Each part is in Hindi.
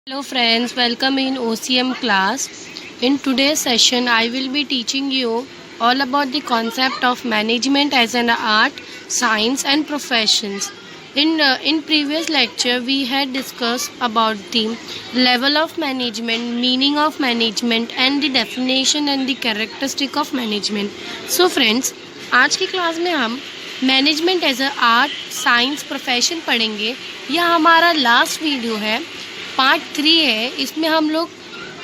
Hello friends, welcome in OCM class. In today's session, I will be teaching you all about the concept of management as an art, science and professions. In previous lecture, we had discussed about the level of management, meaning of management and the definition and the characteristic of management. So friends, आज की क्लास में हम management as a art, science, profession पढ़ेंगे. यह हमारा लास्ट वीडियो है, पार्ट 3 है. इसमें हम लोग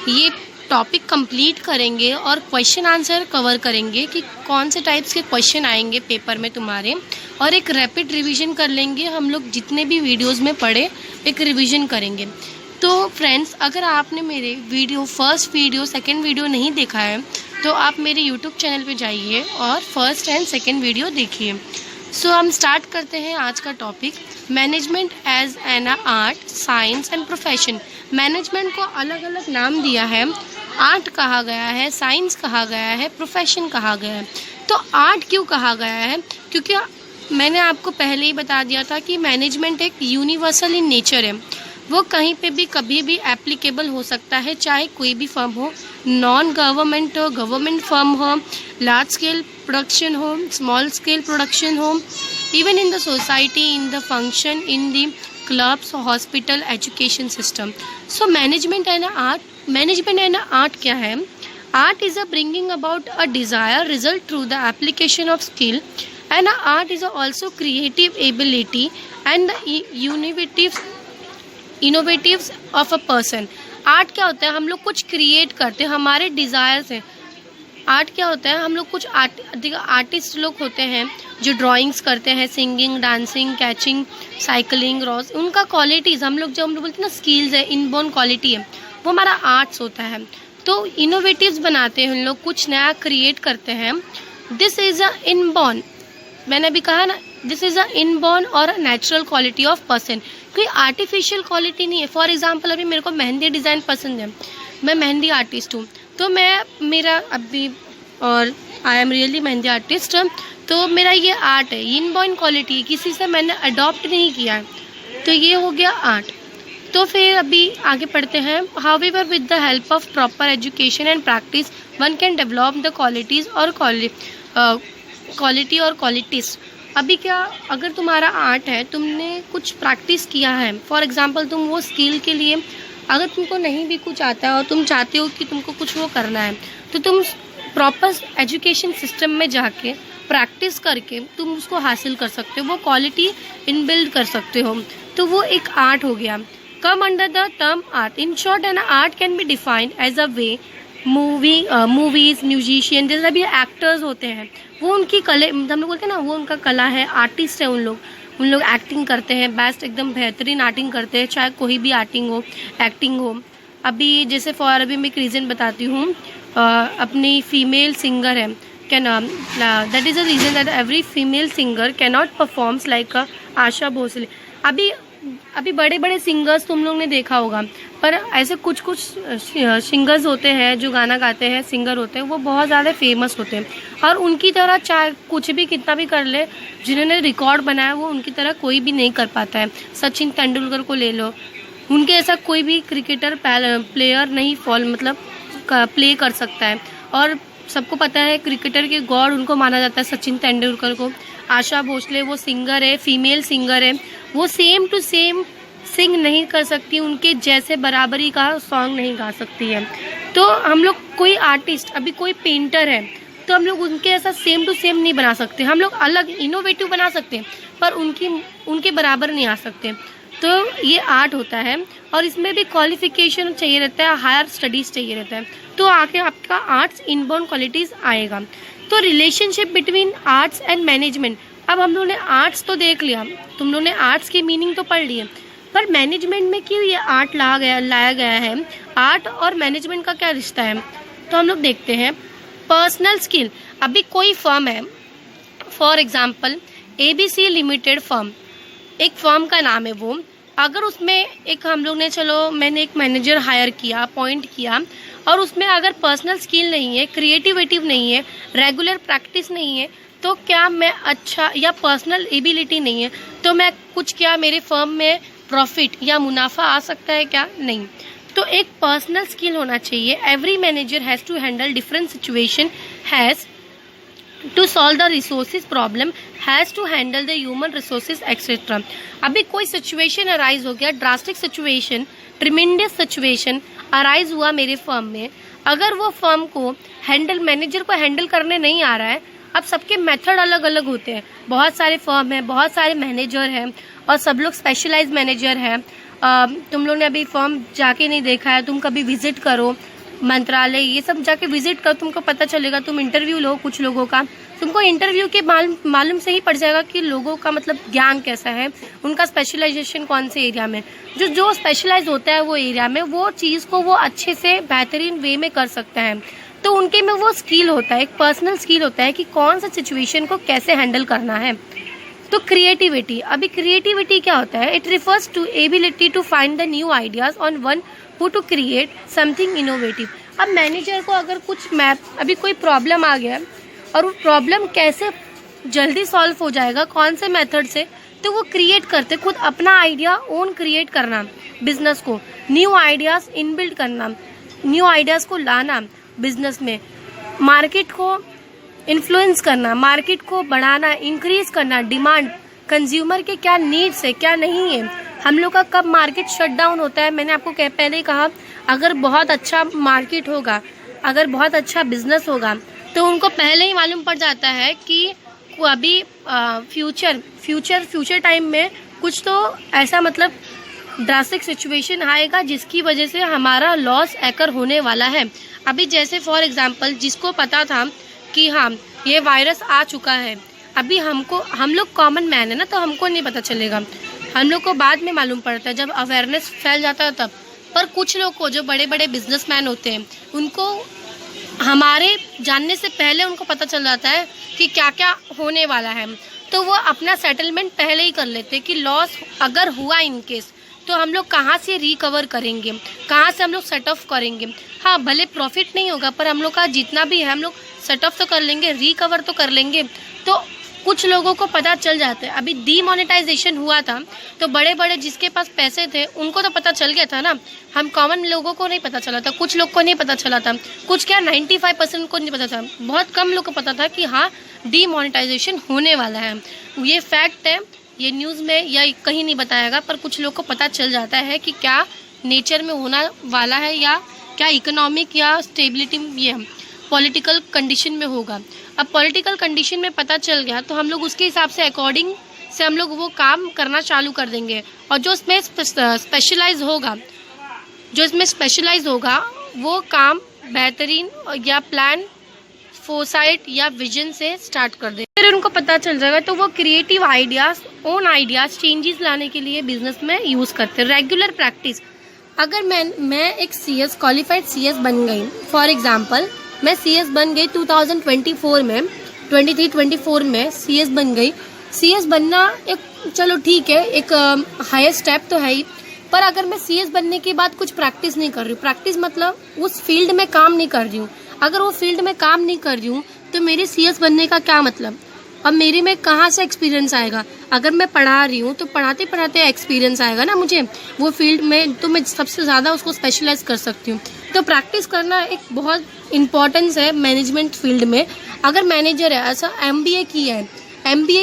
ये टॉपिक कंप्लीट करेंगे और क्वेश्चन आंसर कवर करेंगे कि कौन से टाइप्स के क्वेश्चन आएंगे पेपर में तुम्हारे, और एक रैपिड रिवीजन कर लेंगे. हम लोग जितने भी वीडियोस में पढ़े एक रिवीजन करेंगे. तो फ्रेंड्स, अगर आपने मेरे फर्स्ट वीडियो सेकंड वीडियो नहीं देखा है तो आप मेरे यूट्यूब चैनल पे जाइए और फर्स्ट एंड सेकंड वीडियो देखिए. सो हम स्टार्ट करते हैं आज का topic, management as an art, science and profession. Management को अलग अलग नाम दिया है, आर्ट कहा गया है, साइंस कहा गया है, प्रोफेशन कहा गया है. तो आर्ट क्यों कहा गया है? क्योंकि मैंने आपको पहले ही बता दिया था कि मैनेजमेंट एक यूनिवर्सल इन नेचर है. वो कहीं पे भी कभी भी एप्लीकेबल हो सकता है, चाहे कोई भी फर्म हो, नॉन गवर्नमेंट हो, गवर्नमेंट फर्म हो, लार्ज स्केल प्रोडक्शन हो, स्मॉल स्केल प्रोडक्शन हो, even in the society, in the function, in the clubs, hospital, education system. So management and art क्या है? Art is a bringing about a desire result through the application of skill, and art is also creative ability and the innovatives of a person. Art क्या होता है? हम लोग कुछ क्रिएट करते हैं, हमारे डिज़ायर्स हैं. आर्ट क्या होता है? हम लोग कुछ आर्टिस्ट लोग होते हैं जो ड्राइंग्स करते हैं, singing, dancing, catching, cycling, Ross, उनका क्वालिटीज़ हम लोग बोलते हैं ना, स्किल्स है, इनबोर्न क्वालिटी है, वो हमारा आर्ट्स होता है. तो इनोवेटिव्स बनाते हैं, हम लोग कुछ नया क्रिएट करते हैं. दिस इज़ अ इनबोर्न, मैंने अभी कहा ना, दिस इज़ अ इनबोर्न और नेचुरल क्वालिटी ऑफ पर्सन. कोई आर्टिफिशियल क्वालिटी नहीं है. फॉर एग्जांपल, अभी मेरे को मेहंदी डिज़ाइन पसंद है, मैं मेहंदी आर्टिस्ट हूँ, तो मेरा अभी और I am really mehndi artist, तो मेरा ये आर्ट है, इनबोर्न क्वालिटी, किसी से मैंने अडॉप्ट नहीं किया है, तो ये हो गया आर्ट. तो फिर अभी आगे पढ़ते हैं. However with the help of proper education and practice one can develop the qualities और क्वालिटी और क्वालिटीज़. अभी क्या, अगर तुम्हारा आर्ट है, तुमने कुछ प्रैक्टिस किया है, फॉर एग्जांपल तुम वो स्किल के लिए, अगर तुमको नहीं भी कुछ आता है और तुम चाहते हो कि तुमको कुछ वो करना है, तो तुम प्रॉपर एजुकेशन सिस्टम में जाके प्रैक्टिस करके तुम उसको हासिल कर सकते हो, वो क्वालिटी इनबिल्ड कर सकते हो, तो वो एक आर्ट हो गया. Come under the term art. In short, an art can be defined as a way movies, musician, जैसे भी एक्टर्स होते हैं, वो उनकी कला, हम लोग बोलते हैं ना, वो उनका कला है, आर्टिस्ट है. उन लोग एक्टिंग करते हैं, बेस्ट एकदम बेहतरीन एक्टिंग करते हैं, चाहे कोई भी एक्टिंग हो. अभी जैसे अभी मैं एक रीज़न बताती हूँ. अपनी फीमेल सिंगर है, क्या नाम, that is a reason that every female singer can not performs like Asha Bhosle. अभी बड़े बड़े सिंगर्स तुम लोग ने देखा होगा, पर ऐसे कुछ सिंगर्स होते हैं जो गाना गाते हैं, सिंगर होते हैं, वो बहुत ज़्यादा फेमस होते हैं, और उनकी तरह चाहे कुछ भी कितना भी कर ले, जिन्होंने रिकॉर्ड बनाया वो उनकी तरह कोई भी नहीं कर पाता है. सचिन तेंदुलकर को ले लो, उनके ऐसा कोई भी क्रिकेटर प्लेयर नहीं प्ले कर सकता है. और सबको पता है क्रिकेटर के गॉड उनको माना जाता है, सचिन तेंदुलकर को. आशा भोसले वो सिंगर है, फीमेल सिंगर है, वो सेम टू सेम सिंग नहीं कर सकती, उनके जैसे बराबरी का सॉन्ग नहीं गा सकती है. तो हम लोग कोई आर्टिस्ट, अभी कोई पेंटर है, तो हम लोग उनके ऐसा सेम टू सेम नहीं बना सकते. हम लोग अलग इनोवेटिव बना सकते हैं, पर उनके बराबर नहीं आ सकते. तो ये आर्ट होता है, और इसमें भी क्वालिफिकेशन चाहिए रहता है, हायर स्टडीज़ चाहिए रहता है, तो आके आपका आर्ट्स इनबोर्न क्वालिटीज़ आएगा. तो relationship between arts and management. अब हम लोगों ने आर्ट्स तो देख लिया, तुम लोगों ने आर्ट्स की मीनिंग तो पढ़ ली है, पर मैनेजमेंट में क्यों ये आर्ट लाया गया है? आर्ट और मैनेजमेंट का क्या रिश्ता है? तो हम लोग देखते हैं. Personal skill. अभी कोई फर्म है, for example ABC limited firm, एक फर्म का नाम है वो. अगर उसमें मैंने एक मैनेजर हायर किया, अपॉइंट किया, और उसमें अगर पर्सनल स्किल नहीं है, क्रिएटिविटी नहीं है, रेगुलर प्रैक्टिस नहीं है, तो क्या मैं अच्छा, या पर्सनल एबिलिटी नहीं है, तो मैं कुछ, क्या मेरे फर्म में प्रॉफिट या मुनाफा आ सकता है? क्या नहीं. तो एक पर्सनल स्किल होना चाहिए। Every manager has to handle different situation, has to solve the resources problem, has to handle the human resources etcetera. अभी कोई सिचुएशन अराइज हो गया, drastic situation, tremendous situation arise हुआ मेरे फर्म में, अगर वो फर्म को मैनेजर को हैंडल करने नहीं आ रहा है, अब सबके मेथड अलग अलग होते हैं, बहुत सारे फर्म हैं, बहुत सारे मैनेजर हैं और सब लोग स्पेशलाइज मैनेजर हैं। तुम लोग ने अभी फर्म जाके नहीं देखा है, तुम कभी विजिट करो, मंत्रालय ये सब जाके विजिट करो, तुमको पता चलेगा। तुम इंटरव्यू लो कुछ लोगों का, तुमको इंटरव्यू के मालूम से ही पड़ जाएगा कि लोगों का मतलब ज्ञान कैसा है, उनका स्पेशलाइजेशन कौन से एरिया में, जो स्पेशलाइज होता है वो एरिया में, वो चीज़ को वो अच्छे से बेहतरीन वे में कर सकता है। तो उनके में वो स्किल होता है, एक पर्सनल स्किल होता है कि कौन सा सिचुएशन को कैसे हैंडल करना है। तो क्रिएटिविटी, अभी क्रिएटिविटी क्या होता है? It refers to ability to find the new ideas on one who to create something innovative. अब मैनेजर को अगर अभी कोई प्रॉब्लम आ गया और वो प्रॉब्लम कैसे जल्दी सॉल्व हो जाएगा, कौन से मेथड से, तो वो क्रिएट करते, खुद अपना आइडिया ओन क्रिएट करना, बिजनेस को न्यू आइडियाज इनबिल्ड करना, न्यू आइडियाज को लाना बिजनेस में, मार्केट को इन्फ्लुएंस करना, मार्केट को बढ़ाना, इंक्रीज करना, डिमांड, कंज्यूमर के क्या नीड्स है क्या नहीं है, हम लोग का कब मार्केट शट डाउन होता है। मैंने आपको पहले ही कहा, अगर बहुत अच्छा मार्केट होगा, अगर बहुत अच्छा बिजनेस होगा तो उनको पहले ही मालूम पड़ जाता है कि अभी फ्यूचर टाइम में कुछ तो ऐसा मतलब ड्रास्टिक सिचुएशन आएगा जिसकी वजह से हमारा लॉस एकर होने वाला है। अभी जैसे फॉर एग्जांपल जिसको पता था कि हाँ ये वायरस आ चुका है, अभी हम लोग कॉमन मैन है ना, तो हमको नहीं पता चलेगा, हम लोग को बाद में मालूम पड़ता है जब अवेयरनेस फैल जाता है तब। पर कुछ लोग को जो बड़े बड़े बिजनेसमैन होते हैं उनको हमारे जानने से पहले उनको पता चल जाता है कि क्या क्या होने वाला है, तो वो अपना सेटलमेंट पहले ही कर लेते हैं कि लॉस अगर हुआ इन केस तो हम लोग कहाँ से रिकवर करेंगे, कहाँ से हम लोग सेट ऑफ करेंगे। हाँ भले प्रॉफिट नहीं होगा पर हम लोग का जितना भी है हम लोग सेट ऑफ तो कर लेंगे, रिकवर तो कर लेंगे। तो कुछ लोगों को पता चल जाता है। अभी डीमोनेटाइजेशन हुआ था तो बड़े बड़े जिसके पास पैसे थे उनको तो पता चल गया था ना, हम कॉमन लोगों को नहीं पता चला था, कुछ लोग को नहीं पता चला था, कुछ क्या 95% को नहीं पता था, बहुत कम लोग को पता था कि हाँ डीमोनेटाइजेशन होने वाला है। ये फैक्ट है, ये न्यूज़ में या कहीं नहीं बताएगा, पर कुछ लोग को पता चल जाता है कि क्या नेचर में होना वाला है या क्या इकोनॉमिक या स्टेबिलिटी ये पॉलिटिकल कंडीशन में होगा। अब पॉलिटिकल कंडीशन में पता चल गया तो हम लोग उसके हिसाब से अकॉर्डिंग से हम लोग वो काम करना चालू कर देंगे। और जो इसमें स्पेशलाइज होगा वो काम बेहतरीन या प्लान फोरसाइट या विजन से स्टार्ट कर दे, फिर उनको पता चल जाएगा। तो वो creative ideas, own ideas, changes लाने के लिए बिजनेस में यूज़ करते हैं। रेगुलर प्रैक्टिस, अगर मैं एक CS क्वालिफाइड CS बन गई, फॉर एग्जांपल मैं CS बन गई 2024 में, 23-24 में CS बन गई। CS बनना एक चलो ठीक है, एक हायर स्टेप तो है ही, पर अगर मैं CS बनने के बाद कुछ प्रैक्टिस नहीं कर रही हूँ, प्रैक्टिस मतलब उस फील्ड में काम नहीं कर रही हूँ, अगर वो फील्ड में काम नहीं कर रही हूँ तो मेरे CS बनने का क्या मतलब। अब मेरे में कहाँ से एक्सपीरियंस आएगा? अगर मैं पढ़ा रही हूँ तो पढ़ाते पढ़ाते एक्सपीरियंस आएगा ना मुझे वो फील्ड में, तो मैं सबसे ज़्यादा उसको स्पेशलाइज कर सकती हूँ। तो प्रैक्टिस करना एक बहुत इम्पॉर्टेंस है मैनेजमेंट फील्ड में। अगर मैनेजर है, ऐसा MBA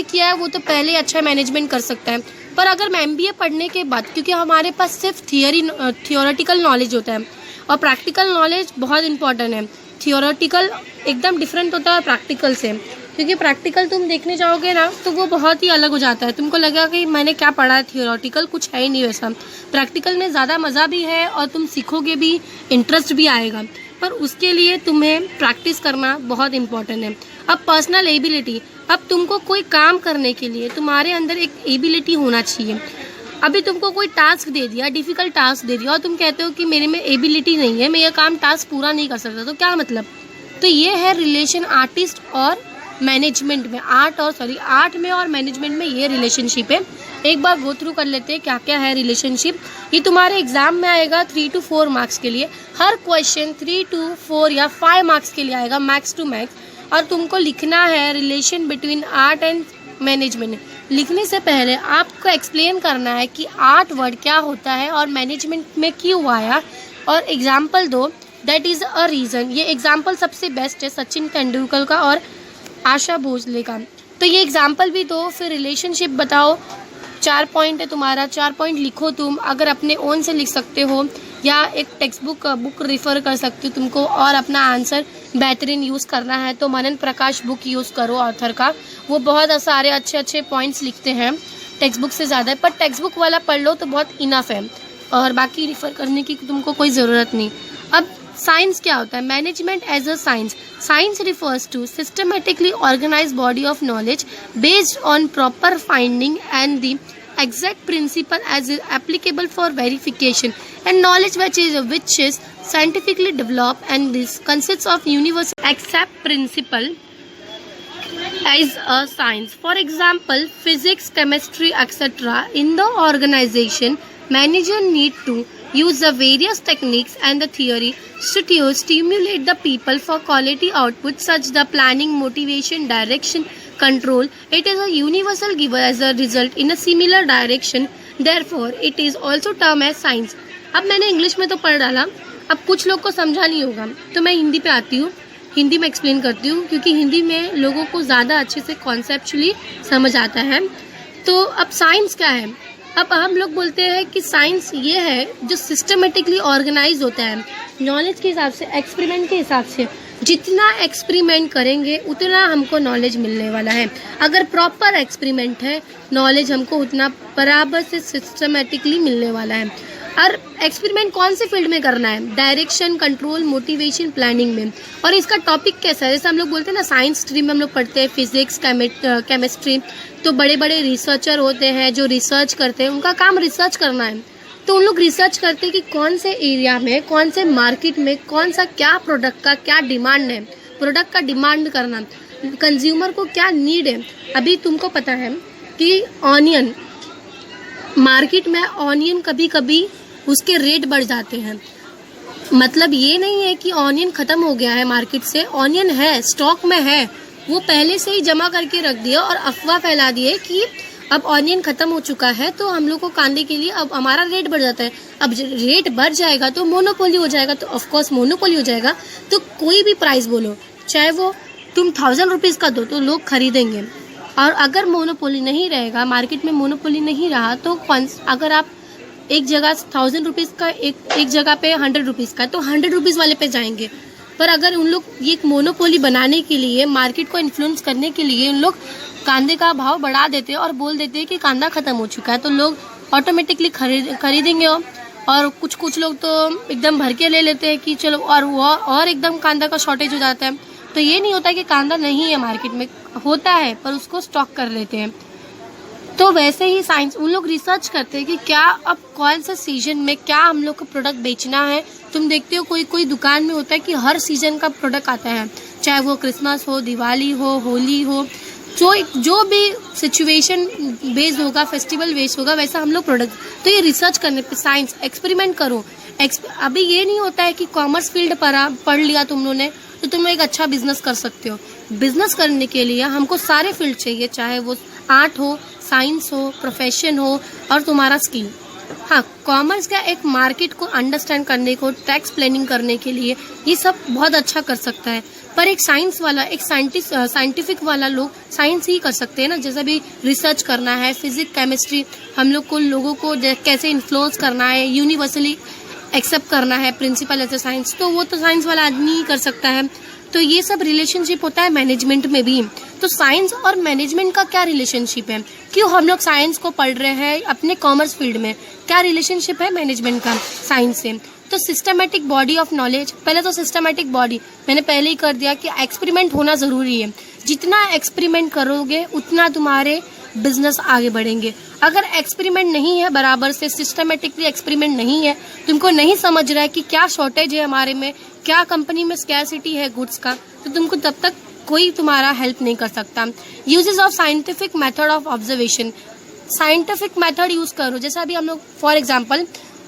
किया है वो तो पहले अच्छा मैनेजमेंट कर सकता है, पर अगर मैं MBA पढ़ने के बाद, क्योंकि हमारे पास सिर्फ थियोरेटिकल नॉलेज होता है और प्रैक्टिकल नॉलेज बहुत इंपॉर्टेंट है। थियोरेटिकल एकदम डिफरेंट होता है प्रैक्टिकल से, क्योंकि प्रैक्टिकल तुम देखने जाओगे ना तो वो बहुत ही अलग हो जाता है, तुमको लगेगा कि मैंने क्या पढ़ा है, थियोरेटिकल कुछ है ही नहीं वैसा। प्रैक्टिकल में ज़्यादा मज़ा भी है और तुम सीखोगे भी, इंटरेस्ट भी आएगा, पर उसके लिए तुम्हें प्रैक्टिस करना बहुत इंपॉर्टेंट है। अब पर्सनल एबिलिटी, अब तुमको कोई काम करने के लिए तुम्हारे अंदर एक एबिलिटी होना चाहिए। अभी तुमको कोई टास्क दे दिया, डिफ़िकल्ट टास्क दे दिया और तुम कहते हो कि मेरे में एबिलिटी नहीं है, मैं ये काम टास्क पूरा नहीं कर सकता, तो क्या मतलब। तो ये है रिलेशन आर्टिस्ट और मैनेजमेंट में, आर्ट में और मैनेजमेंट में ये रिलेशनशिप है। एक बार गो थ्रू कर लेते हैं क्या क्या है रिलेशनशिप। ये तुम्हारे एग्जाम में आएगा 3 to 4 मार्क्स के लिए, हर क्वेश्चन 3 to 4 या 5 मार्क्स के लिए आएगा मैक्स टू मैक्स, और तुमको लिखना है relation between art and management. लिखने से पहले आपको एक्सप्लेन करना है कि आर्ट वर्ड क्या होता है और मैनेजमेंट में क्यों आया, और एग्जाम्पल दो, दैट इज़ अ रीज़न। ये एग्जाम्पल सबसे बेस्ट है सचिन तेंदुलकर का और आशा भोसले का। तो ये एग्जाम्पल भी दो, फिर रिलेशनशिप बताओ। 4 पॉइंट है तुम्हारा, 4 पॉइंट लिखो तुम, अगर अपने ओन से लिख सकते हो या एक टेक्स्ट बुक रिफ़र कर सकती हो तुमको, और अपना आंसर बेहतरीन यूज़ करना है तो मनन प्रकाश बुक यूज़ करो ऑथर का। वो बहुत सारे अच्छे अच्छे पॉइंट्स लिखते हैं टेक्स्ट बुक से ज़्यादा, पर टेक्स्ट बुक वाला पढ़ लो तो बहुत इनफ है, और बाकी रिफ़र करने की तुमको कोई ज़रूरत नहीं। अब साइंस क्या होता है? Management as a science. Science refers to systematically organise body of knowledge based on proper finding and the exact principle as is applicable for verification and knowledge which is scientifically developed, and this consists of universal accept principle as a science. For example, physics, chemistry, etc. In the organization, manager need to use the various techniques and the theory to stimulate the people for quality output such the planning, motivation, direction, control. It is a universal giver as a result in a similar direction, therefore it is also termed as science. अब मैंने इंग्लिश में तो पढ़ डाला, अब कुछ लोग को समझा नहीं होगा तो मैं हिंदी पे आती हूँ, हिंदी में एक्सप्लेन करती हूँ, क्योंकि हिंदी में लोगों को ज़्यादा अच्छे से कॉन्सेप्चुअली समझ आता है। तो अब साइंस क्या है? अब हम लोग बोलते हैं कि साइंस ये है जो सिस्टमेटिकली ऑर्गेनाइज होता है नॉलेज के हिसाब से, एक्सपेरिमेंट के हिसाब से। जितना एक्सपेरिमेंट करेंगे उतना हमको नॉलेज मिलने वाला है। अगर प्रॉपर एक्सपेरिमेंट है, नॉलेज हमको उतना बराबर से सिस्टमेटिकली मिलने वाला है। और एक्सपेरिमेंट कौन से फील्ड में करना है? डायरेक्शन, कंट्रोल, मोटिवेशन, प्लानिंग में। और इसका टॉपिक कैसा है? जैसे हम लोग बोलते हैं ना, साइंस स्ट्रीम में हम लोग पढ़ते हैं फिजिक्स, केमिस्ट्री, तो बड़े बड़े रिसर्चर होते हैं जो रिसर्च करते हैं, उनका काम रिसर्च करना है। तो उन लोग रिसर्च करते हैं कि कौन से एरिया में, कौन से मार्केट में, कौन सा क्या प्रोडक्ट का क्या डिमांड है, प्रोडक्ट का डिमांड करना, कंज्यूमर को क्या नीड है। अभी तुमको पता है कि ऑनियन, मार्केट में ऑनियन कभी कभी उसके रेट बढ़ जाते हैं। मतलब ये नहीं है कि ऑनियन ख़त्म हो गया है मार्केट से, ऑनियन है, स्टॉक में है, वो पहले से ही जमा करके रख दिया और अफवाह फैला दिए कि अब ऑनियन ख़त्म हो चुका है तो हम लोग को कांदे के लिए अब हमारा रेट बढ़ जाता है। अब रेट बढ़ जाएगा तो मोनोपोली हो जाएगा, तो ऑफकोर्स मोनोपोली हो जाएगा तो कोई भी प्राइस बोलो, चाहे वो तुम 1000 रुपीज़ का दो तो लोग खरीदेंगे। और अगर मोनोपोली नहीं रहेगा, मार्केट में मोनोपोली नहीं रहा, तो अगर आप एक जगह 1000 रुपीज़ का, एक जगह पे 100 रुपीज़ का, तो 100 रुपीज़ वाले पे जाएंगे। पर अगर उन लोग ये एक मोनोपोली बनाने के लिए, मार्केट को इन्फ्लुएंस करने के लिए उन लोग कांदे का भाव बढ़ा देते हैं और बोल देते हैं कि कांदा ख़त्म हो चुका है, तो लोग ऑटोमेटिकली खरीदेंगे। और कुछ लोग तो एकदम भर के ले लेते हैं कि चलो, और एकदम कांदा का शॉर्टेज हो जाता है। तो ये नहीं होता कि कांदा नहीं है मार्केट में, होता है पर उसको स्टॉक कर लेते हैं। तो वैसे ही साइंस, उन लोग रिसर्च करते हैं कि क्या अब कौन सा सीजन में क्या हम लोग को प्रोडक्ट बेचना है। तुम देखते हो कोई दुकान में होता है कि हर सीजन का प्रोडक्ट आता है, चाहे वो क्रिसमस हो, दिवाली हो, होली हो, जो भी सिचुएशन बेस्ड होगा, फेस्टिवल बेस्ड होगा, वैसा हम लोग प्रोडक्ट। तो ये रिसर्च करने पे, साइंस, एक्सपेरिमेंट करो। अभी ये नहीं होता है कि कॉमर्स फील्ड पढ़ लिया तुम लोगों ने तो तुम एक अच्छा बिजनेस कर सकते हो। बिजनेस करने के लिए हमको सारे फील्ड चाहिए, चाहे वो आर्ट हो, साइंस हो, प्रोफेशन हो और तुम्हारा स्किल। हाँ, कॉमर्स का एक मार्केट को अंडरस्टैंड करने को, टैक्स प्लानिंग करने के लिए ये सब बहुत अच्छा कर सकता है। पर एक साइंस वाला, एक साइंटिफिक वाला लोग साइंस ही कर सकते हैं ना। जैसे भी रिसर्च करना है, फिजिक्स, केमिस्ट्री, हम लोग को लोगों को कैसे इन्फ्लुएंस करना है, यूनिवर्सली एक्सेप्ट करना है प्रिंसिपल एज ए साइंस, तो वो तो साइंस वाला आदमी ही कर सकता है। तो ये सब रिलेशनशिप होता है मैनेजमेंट में भी। तो साइंस और मैनेजमेंट का क्या रिलेशनशिप है? क्यों हम लोग साइंस को पढ़ रहे हैं अपने कॉमर्स फील्ड में? क्या रिलेशनशिप है मैनेजमेंट का साइंस से? तो सिस्टमेटिक बॉडी ऑफ नॉलेज, पहले तो सिस्टमेटिक बॉडी मैंने पहले ही कर दिया कि एक्सपेरिमेंट होना ज़रूरी है। जितना एक्सपेरिमेंट करोगे उतना तुम्हारे बिजनेस आगे बढ़ेंगे। अगर एक्सपेरिमेंट नहीं है, बराबर से सिस्टमेटिकली एक्सपेरिमेंट नहीं है, तुमको नहीं समझ रहा है कि क्या शॉर्टेज है हमारे में, क्या कंपनी में स्कैरसिटी है गुड्स का, तो तुमको तब तक कोई तुम्हारा हेल्प नहीं कर सकता। Uses of scientific method of observation, scientific method use करो। जैसे अभी हम लोग फॉर एग्जांपल,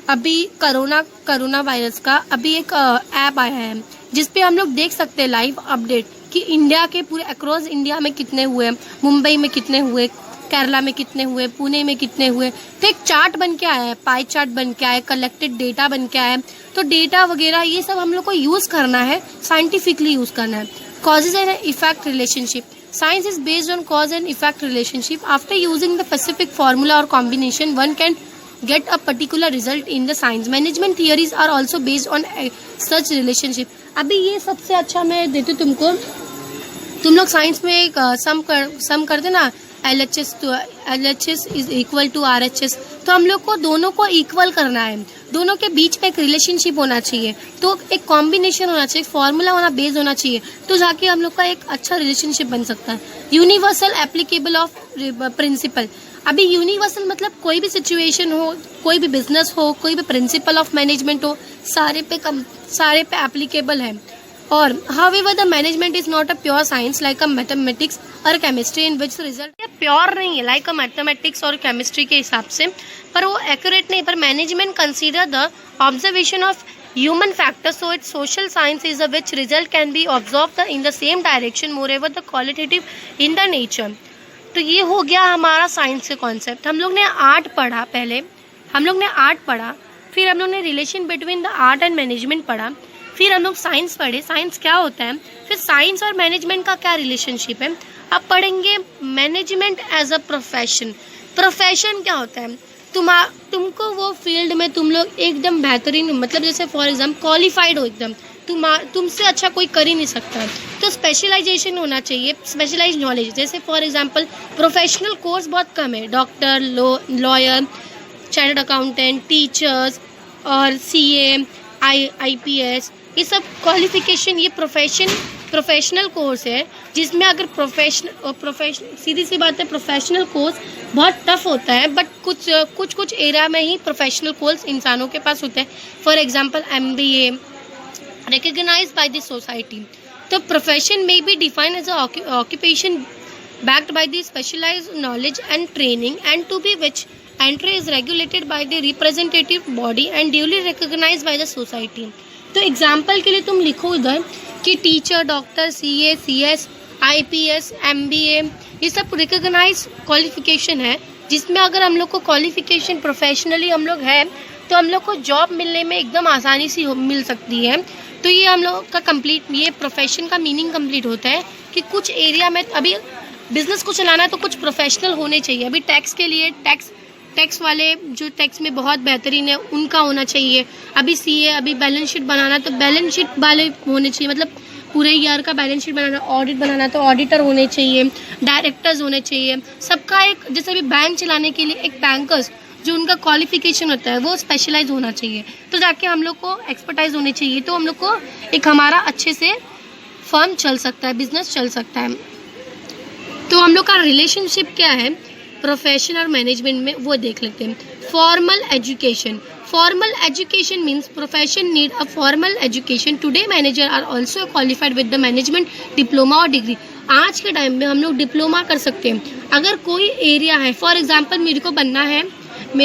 अभी कोरोना वायरस का अभी एक ऐप आया है जिसपे हम लोग देख सकते हैं लाइव अपडेट कि इंडिया के पूरे अक्रॉस इंडिया में कितने हुए, मुंबई में कितने हुए, केरला में कितने हुए, पुणे में कितने हुए। तो एक चार्ट बन के आया है, पाई चार्ट बन के आया है, कलेक्टेड डेटा बन के आया है। तो डेटा वगैरह ये सब हम लोग को यूज़ करना है, साइंटिफिकली यूज़ करना है। Causes and effect relationship, science is based on cause and effect relationship. After using the specific formula और combination one can get a particular result in the science. Management theories are also based on such relationship. अभी ये सबसे अच्छा मैं देती हूँ तुमको। तुम लोग साइंस में एक सम करते ना, LHS is equal to RHS। तो हम लोग को दोनों को इक्वल करना है, दोनों के बीच में एक रिलेशनशिप होना चाहिए, तो एक कॉम्बिनेशन होना चाहिए, फॉर्मूला होना, बेस होना चाहिए, तो जाके हम लोग का एक अच्छा रिलेशनशिप बन सकता है। यूनिवर्सल एप्लीकेबल ऑफ प्रिंसिपल, अभी यूनिवर्सल मतलब कोई भी सिचुएशन हो, कोई भी बिजनेस हो, कोई भी प्रिंसिपल ऑफ मैनेजमेंट हो, सारे पे एप्लीकेबल है। और however the management is not a pure science like a mathematics और chemistry in which result pure नहीं है लाइक अ मैथमेटिक्स और केमिस्ट्री के हिसाब से, पर वो एक्यूरेट नहीं। पर management consider the observation of human factors, so its social science is a which result can be observed in the same direction, moreover the qualitative in the nature। तो ये हो गया हमारा साइंस का कॉन्सेप्ट। हम लोग ने आर्ट पढ़ा, पहले हम लोग ने आर्ट पढ़ा, फिर हम लोग ने relation between the art and management पढ़ा, फिर हम लोग साइंस पढ़े, साइंस क्या होता है, फिर साइंस और मैनेजमेंट का क्या रिलेशनशिप है। अब पढ़ेंगे management as a profession. Profession क्या होता है, तुमको वो फील्ड में तुम लोग एकदम बेहतरीन, मतलब जैसे फॉर एग्जाम्पल क्वालिफाइड हो एकदम, तुमसे अच्छा कोई कर ही नहीं सकता है, तो स्पेशलाइजेशन होना चाहिए, स्पेशलाइज नॉलेज। जैसे फॉर एग्जांपल प्रोफेशनल कोर्स बहुत कम है, doctor, lawyer, chartered accountant, teachers और CA, IPS, ये सब क्वालिफिकेशन, ये प्रोफेशनल कोर्स है, जिसमें अगर सीधी सी बात है, प्रोफेशनल कोर्स बहुत टफ होता है, बट कुछ एरिया में ही प्रोफेशनल कोर्स इंसानों के पास होते हैं। For example MBA recognized by the society. The profession may be defined as an occupation backed by the specialized knowledge and training, and to be which entry is regulated by the representative body and duly recognized by the society. तो एग्जाम्पल के लिए तुम लिखो इधर कि teacher, doctor, CA, CS, IPS, MBA, ये सब रिकॉग्नाइज क्वालिफिकेशन है, जिसमें अगर हम लोग को क्वालिफिकेशन प्रोफेशनली हम लोग है तो हम लोग को जॉब मिलने में एकदम आसानी से मिल सकती है। तो ये हम लोग का कंप्लीट, ये प्रोफेशन का मीनिंग कंप्लीट होता है कि कुछ एरिया में अभी बिजनेस को चलाना है तो कुछ प्रोफेशनल होने चाहिए। अभी टैक्स के लिए टैक्स वाले जो टैक्स में बहुत बेहतरीन है उनका होना चाहिए। अभी CA, अभी बैलेंस शीट बनाना तो बैलेंस शीट वाले होने चाहिए, मतलब पूरे ईयर का बैलेंस शीट बनाना, ऑडिट बनाना तो ऑडिटर होने चाहिए, डायरेक्टर्स होने चाहिए। सबका एक, जैसे अभी बैंक चलाने के लिए एक बैंकर्स जो उनका क्वालिफिकेशन होता है वो स्पेशलाइज होना चाहिए, तो जाके हम लोग को एक्सपर्टाइज होनी चाहिए, तो हम लोग को एक हमारा अच्छे से फर्म चल सकता है, बिजनेस चल सकता है। तो हम लोग का रिलेशनशिप क्या है प्रोफेशन और मैनेजमेंट में, वो देख लेते हैं। Formal education means profession need a formal education. Today manager are also qualified with the management diploma और डिग्री। आज के टाइम में हम लोग डिप्लोमा कर सकते हैं। अगर कोई एरिया है, फॉर एग्जाम्पल मेरे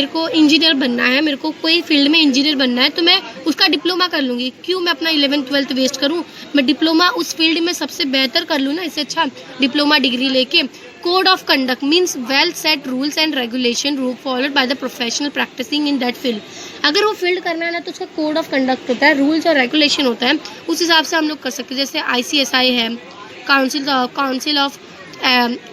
को इंजीनियर बनना है, मेरे को कोई फील्ड में इंजीनियर बनना है, तो मैं उसका डिप्लोमा कर लूँगी। क्यों मैं अपना 11th 12th वेस्ट करूँ, मैं डिप्लोमा उस फील्ड में सबसे बेहतर कर लूँ ना, इससे अच्छा डिप्लोमा डिग्री लेके। Code of conduct means well set rules and regulation followed by the professional practising in that field. अगर वो फील्ड करना है ना तो उसका कोड ऑफ कंडक्ट होता है, रूल्स और रेगुलेशन होता है, उस हिसाब से हम लोग कर सकते हैं। जैसे ICSI है, council of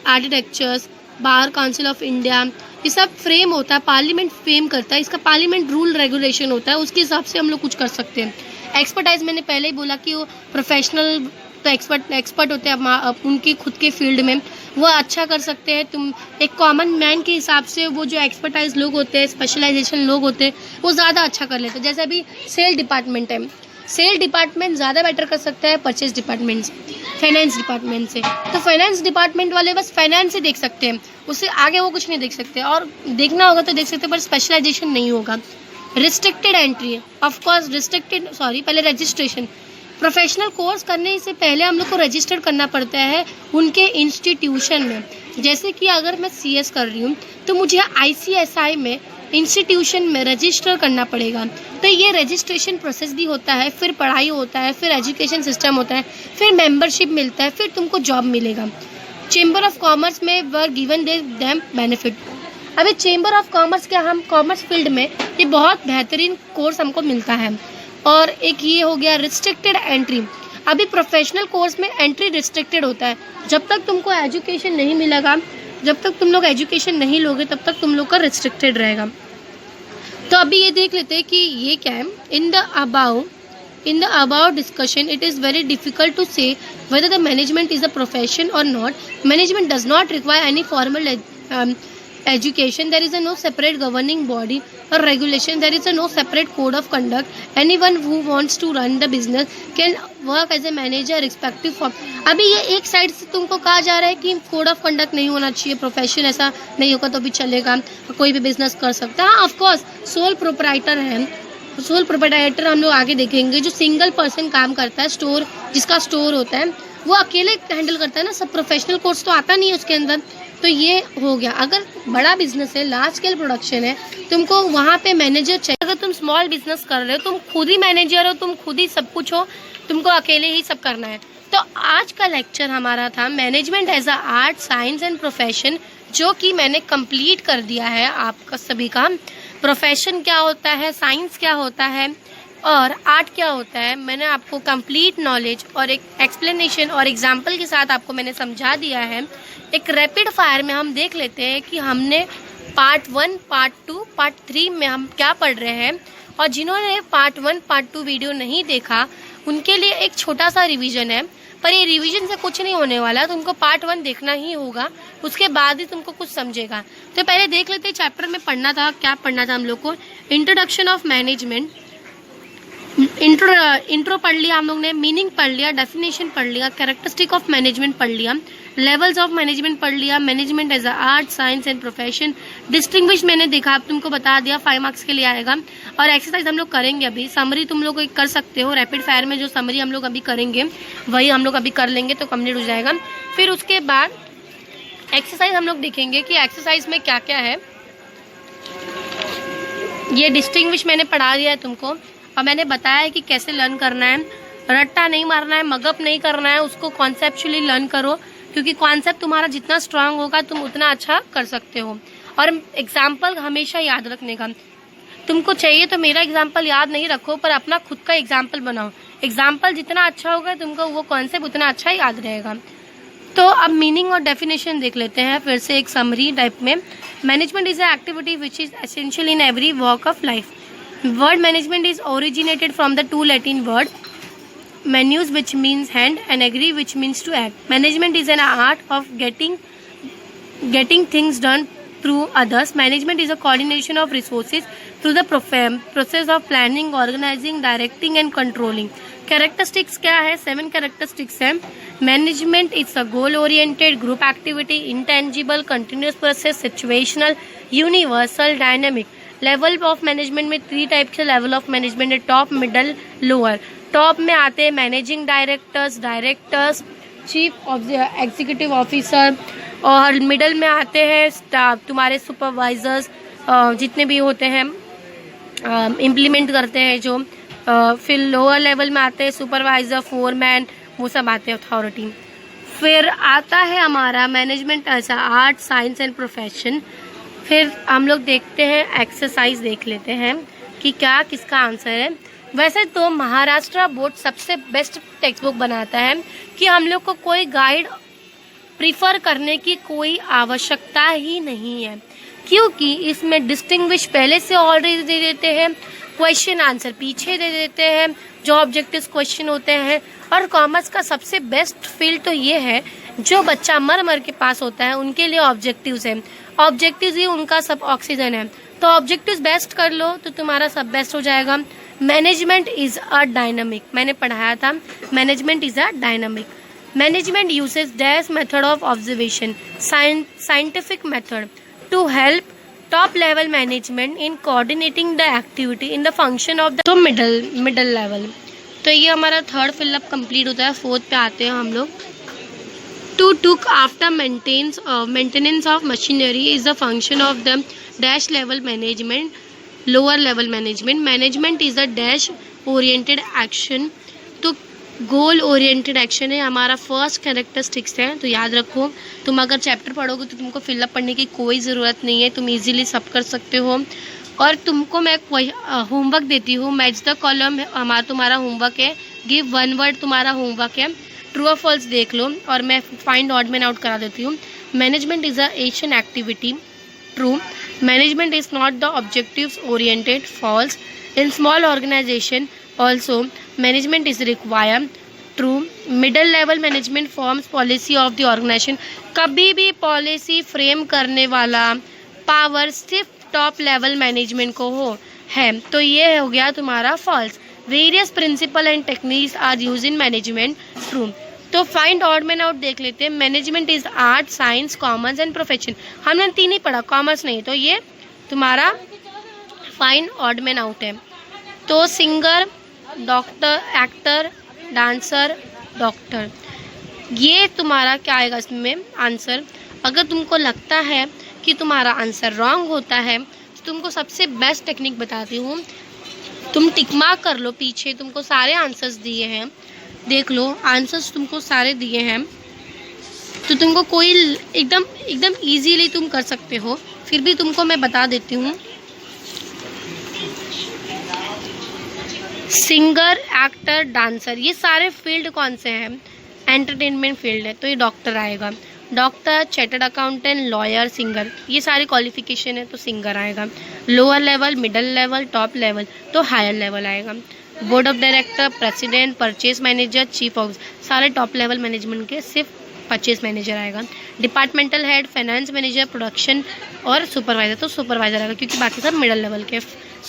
architectures, bar council of India, ये सब फ्रेम होता है, पार्लियामेंट फ्रेम करता है, इसका पार्लियामेंट रूल रेगुलेशन होता है, उसके हिसाब से हम लोग कुछ कर सकते हैं। एक्सपर्टाइज मैंने पहले ही बोला कि वो प्रोफेशनल तो एक्सपर्ट होते हैं उनकी खुद के फील्ड में, वो अच्छा कर सकते हैं। तुम एक कॉमन मैन के हिसाब से वो जो एक्सपर्टाइज लोग होते हैं, स्पेशलाइजेशन लोग होते हैं, वो ज़्यादा अच्छा कर लेते हैं। जैसे अभी सेल डिपार्टमेंट है, सेल डिपार्टमेंट ज़्यादा बेटर कर सकता है परचेज डिपार्टमेंट से, फाइनेंस डिपार्टमेंट से। तो फाइनेंस डिपार्टमेंट वाले बस फाइनेंस ही देख सकते हैं, उससे आगे वो कुछ नहीं देख सकते, और देखना होगा तो देख सकते हैं पर स्पेशलाइजेशन नहीं होगा। रिस्ट्रिक्टेड एंट्री, ऑफकोर्स पहले रजिस्ट्रेशन। प्रोफेशनल कोर्स करने से पहले हम लोग को रजिस्टर करना पड़ता है उनके इंस्टीट्यूशन में। जैसे कि अगर मैं CS कर रही हूँ तो मुझे ICSI में इंस्टीट्यूशन में रजिस्टर करना पड़ेगा। तो ये रजिस्ट्रेशन प्रोसेस भी होता है, फिर पढ़ाई होता है, फिर एजुकेशन सिस्टम होता है, फिर मेंबरशिप मिलता है, फिर तुमको जॉब मिलेगा। चेंबर ऑफ कॉमर्स में वर गिवन देम बेनिफिट। अभी चेंबर ऑफ कॉमर्स क्या, हम कॉमर्स फील्ड में ये बहुत बेहतरीन कोर्स हमको मिलता है। और एक ये हो गया रिस्ट्रिक्टेड एंट्री। अभी प्रोफेशनल कोर्स में एंट्री रिस्ट्रिक्टेड होता है, जब तक तुमको एजुकेशन नहीं मिलेगा, जब तक तुम लोग एजुकेशन नहीं लोगे तब तक तुम लोग का रिस्ट्रिक्टेड रहेगा। तो अभी ये देख लेते हैं कि ये क्या है। In the above discussion it is very difficult to say whether the management is a profession or not. Management does not require any formal education. There is no separate governing body or regulation. There is no separate code of conduct. Anyone who wants to run the business can work as a manager respective of. अभी ये एक साइड से तुमको कहा जा रहा है कि कोड ऑफ कंडक्ट नहीं होना चाहिए, प्रोफेशन ऐसा नहीं होगा तो भी चलेगा, कोई भी बिजनेस कर सकता है। हाँ ऑफकोर्स सोल प्रोपराइटर है, सोल प्रोपराइटर हम लोग आगे देखेंगे। जो सिंगल पर्सन काम करता है, स्टोर जिसका स्टोर होता है वो अकेले हैंडल करता है ना, सब प्रोफेशनल कोर्स तो आता नहीं है उसके अंदर। तो ये हो गया। अगर बड़ा बिजनेस है, लार्ज स्केल प्रोडक्शन है, तुमको वहाँ पे मैनेजर चाहिए। अगर तुम स्मॉल बिजनेस कर रहे हो, तुम खुद ही मैनेजर हो, तुम खुद ही सब कुछ हो, तुमको अकेले ही सब करना है। तो आज का लेक्चर हमारा था management as a art, science and profession, जो कि मैंने कंप्लीट कर दिया है आपका सभी का। प्रोफेशन क्या होता है, साइंस क्या होता है और आर्ट क्या होता है, मैंने आपको कंप्लीट नॉलेज और एक एक्सप्लेनेशन और एग्जाम्पल के साथ आपको मैंने समझा दिया है। एक रैपिड फायर में हम देख लेते हैं कि हमने पार्ट 1, पार्ट 2, पार्ट 3 में हम क्या पढ़ रहे हैं। और जिन्होंने पार्ट 1, पार्ट 2 वीडियो नहीं देखा उनके लिए एक छोटा सा रिवीजन है, पर ये रिवीजन से कुछ नहीं होने वाला, तुमको पार्ट 1 देखना ही होगा, उसके बाद ही तुमको कुछ समझेगा। तो पहले देख लेते हैं चैप्टर में पढ़ना था, क्या पढ़ना था हम लोग को। इंट्रोडक्शन ऑफ मैनेजमेंट, इंट्रो पढ़ लिया हम लोग ने, मीनिंग पढ़ लिया, डेफिनेशन पढ़ लिया, कैरेक्टरिस्टिक ऑफ मैनेजमेंट पढ़ लिया, लेवल्स ऑफ मैनेजमेंट पढ़ लिया, management as a art, science and profession, distinguish मैंने देखा, अब तुमको बता दिया, 5 मार्क्स के लिए आएगा। और एक्सरसाइज हम लोग करेंगे अभी, समरी तुम लोग कर सकते हो, रैपिड फायर में जो समरी हम लोग अभी करेंगे वही हम लोग अभी कर लेंगे तो कंप्लीट हो जाएगा। फिर उसके बाद एक्सरसाइज हम लोग देखेंगे कि एक्सरसाइज में क्या क्या है। ये डिस्टिंग्विश मैंने पढ़ा दिया है तुमको और मैंने बताया है कि कैसे लर्न करना है। रट्टा नहीं मारना है, मगअप नहीं करना है, उसको कॉन्सेप्चुअली लर्न करो, क्योंकि कॉन्सेप्ट तुम्हारा जितना स्ट्रांग होगा तुम उतना अच्छा कर सकते हो। और एग्जाम्पल हमेशा याद रखने का, तुमको चाहिए तो मेरा एग्जाम्पल याद नहीं रखो, पर अपना खुद का एग्जाम्पल बनाओ। एग्जाम्पल जितना अच्छा होगा तुमको वो कॉन्सेप्ट उतना अच्छा याद रहेगा। तो अब मीनिंग और डेफिनेशन देख लेते हैं फिर से एक समरी टाइप में। Management is an activity which is essential in every walk of life. Word management is originated from the 2 Latin word manus, which means hand, and agri, which means to act. Management is an art of getting things done through others. Management is a coordination of resources through the process of planning, organizing, directing and controlling. Characteristics क्या है, 7 characteristics है। Management is a goal oriented group activity, intangible, continuous process, situational, universal, dynamic। Level of management में 3 टाइप के लेवल ऑफ मैनेजमेंट है, टॉप, मिडल, लोअर। टॉप में आते हैं managing directors, chief executive officer, और मिडल में आते हैं स्टाफ, तुम्हारे सुपरवाइजर्स जितने भी होते हैं इम्प्लीमेंट करते हैं जो। फिर लोअर लेवल में आते हैं सुपरवाइजर, फोरमैन, वो सब आते हैं अथॉरिटी। फिर आता है हमारा management as a art, science and profession. फिर हम लोग देखते हैं एक्सरसाइज देख लेते हैं कि क्या किसका आंसर है। वैसे तो महाराष्ट्र बोर्ड सबसे बेस्ट टेक्स्ट बुक बनाता है कि हम लोग को कोई गाइड प्रीफर करने की कोई आवश्यकता ही नहीं है, क्योंकि इसमें डिस्टिंग्विश पहले से ऑलरेडी दे देते हैं, क्वेश्चन आंसर पीछे दे देते हैं, जो ऑब्जेक्टिव क्वेश्चन होते हैं। और कॉमर्स का सबसे बेस्ट फील्ड तो ये है, जो बच्चा मर के पास होता है उनके लिए ऑब्जेक्टिव्स है, ऑब्जेक्टिव्स ही उनका सब ऑक्सीजन है। तो ऑब्जेक्टिव्स बेस्ट कर लो तो तुम्हारा सब बेस्ट हो जाएगा। मैनेजमेंट इज अ डायनामिक, मैंने पढ़ाया था, management is a dynamic. Management uses dash method of observation, scientific method to help top level management in coordinating the activity in the function of the. तो मिडल लेवल। तो ये हमारा 3rd फिलअप कंप्लीट होता है। 4th पे आते हैं हम लोग। To look after maintenance of machinery is a function of the dash level management, lower level management. Management is a dash oriented action to goal oriented action है, हमारा फर्स्ट कैरेक्टरिस्टिक्स है। तो याद रखो, तुम अगर चैप्टर पढ़ोगे तो तुमको फिलअप पढ़ने की कोई ज़रूरत नहीं है, तुम इजीली सब कर सकते हो। और तुमको मैं होमवर्क देती हूँ, मैच द कॉलम तुम्हारा होमवर्क है, गिव वन वर्ड तुम्हारा होमवर्क है, ट्रू और फॉल्स देख लो, और मैं फाइंड ऑड मैन आउट करा देती हूँ। Management is a Asian activity, true. Management is not the objectives oriented, false. In small organisation also management is required, true. Middle level management forms policy of the organisation, कभी भी पॉलिसी फ्रेम करने वाला पावर सिर्फ टॉप लेवल मैनेजमेंट को है। तो ये हो गया तुम्हारा false. Various principle and techniques are use in management, true. तो फाइंड ऑड मैन आउट देख लेते हैं। Management is art, science, commerce and profession. हमने 3 ही पढ़ा, कॉमर्स नहीं, तो ये तुम्हारा फाइंड ऑड मैन आउट है। तो singer, doctor, actor, dancer, doctor, ये तुम्हारा क्या आएगा इसमें आंसर। अगर तुमको लगता है कि तुम्हारा आंसर रॉन्ग होता है तो तुमको सबसे बेस्ट टेक्निक बताती हूँ, तुम टिक मार्क कर लो पीछे, तुमको सारे आंसर्स दिए हैं, देख लो आंसर्स तुमको सारे दिए हैं, तो तुमको कोई एकदम इजीली तुम कर सकते हो। फिर भी तुमको मैं बता देती हूँ, सिंगर, एक्टर, डांसर, ये सारे फील्ड कौन से हैं, एंटरटेनमेंट फील्ड है, तो ये डॉक्टर आएगा। Doctor, chartered accountant, lawyer, singer, ये सारे क्वालिफिकेशन है, तो सिंगर आएगा। Lower level, middle level, top level, तो हायर लेवल आएगा। Board of director, president, purchase manager, chief of, सारे टॉप लेवल मैनेजमेंट के, सिर्फ परचेज मैनेजर आएगा। Departmental head, finance manager, production और सुपरवाइजर, तो सुपरवाइजर आएगा क्योंकि बाकी सब मिडल लेवल के।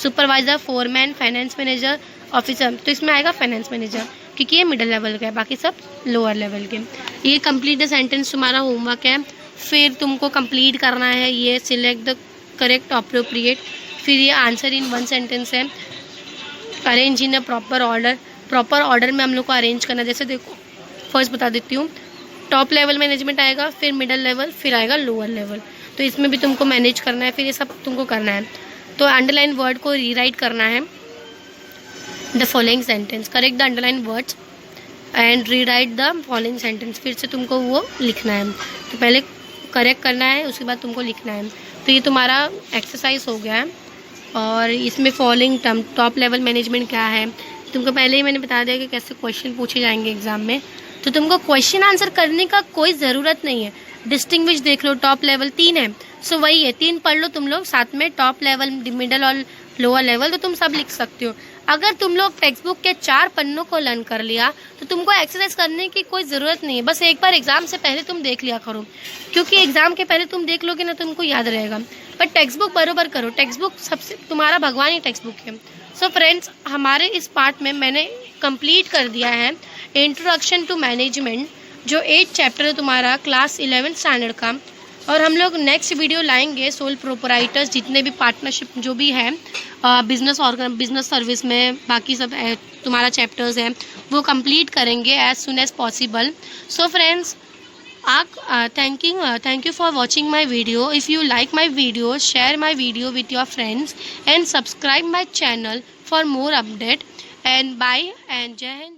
Supervisor, foreman, finance manager, officer, तो इसमें आएगा फाइनेंस मैनेजर क्योंकि ये मिडिल लेवल का है, बाकी सब लोअर लेवल के। ये कंप्लीट द सेंटेंस तुम्हारा होमवर्क है। फिर तुमको कंप्लीट करना है ये सिलेक्ट द करेक्ट अप्रोप्रिएट, फिर ये आंसर इन वन सेंटेंस है। Arrange in a proper order, proper order में हम लोग को अरेंज करना है। जैसे देखो फर्स्ट बता देती हूँ, टॉप लेवल मैनेजमेंट आएगा, फिर मिडिल लेवल, फिर आएगा लोअर लेवल, तो इसमें भी तुमको मैनेज करना है, फिर ये सब तुमको करना है। तो अंडरलाइन वर्ड को रीराइट करना है। The following sentence, correct the underline words and rewrite the following sentence, फिर से तुमको वो लिखना है। तो पहले करेक्ट करना है, उसके बाद तुमको लिखना है। तो ये तुम्हारा एक्सरसाइज हो गया है। और इसमें following term, top level management क्या है, तुमको पहले ही मैंने बता दिया कि कैसे क्वेश्चन पूछे जाएंगे एग्जाम में, तो तुमको क्वेश्चन आंसर करने का कोई ज़रूरत नहीं है। डिस्टिंग्विश देख लो, टॉप लेवल 3 है, सो वही है, 3 पढ़ लो तुम लोग साथ में, टॉप लेवल, मिडल और लोअर लेवल, तो तुम सब लिख सकते हो। अगर तुम लोग टेक्स्ट बुक के 4 पन्नों को लर्न कर लिया तो तुमको एक्सरसाइज करने की कोई ज़रूरत नहीं है। बस एक बार एग्जाम से पहले तुम देख लिया करो, क्योंकि एग्जाम के पहले तुम देख लोगे ना तुमको याद रहेगा। पर टेक्स्ट बुक बरोबर करो, टेक्स्ट बुक सबसे तुम्हारा भगवान ही टेक्स्ट बुक है। सो फ्रेंड्स, हमारे इस पार्ट में मैंने कंप्लीट कर दिया है इंट्रोडक्शन टू मैनेजमेंट, जो 8 चैप्टर है तुम्हारा क्लास 11th स्टैंडर्ड का। और हम लोग नेक्स्ट वीडियो लाएंगे सोल प्रोपराइटर्स, जितने भी पार्टनरशिप जो भी है बिजनेस सर्विस में, बाकी सब तुम्हारा चैप्टर्स हैं वो कंप्लीट करेंगे as soon as possible. So friends, thank you for watching my video. If you like my video, share my video with your friends and subscribe my channel for more update. And bye and Jai Hind.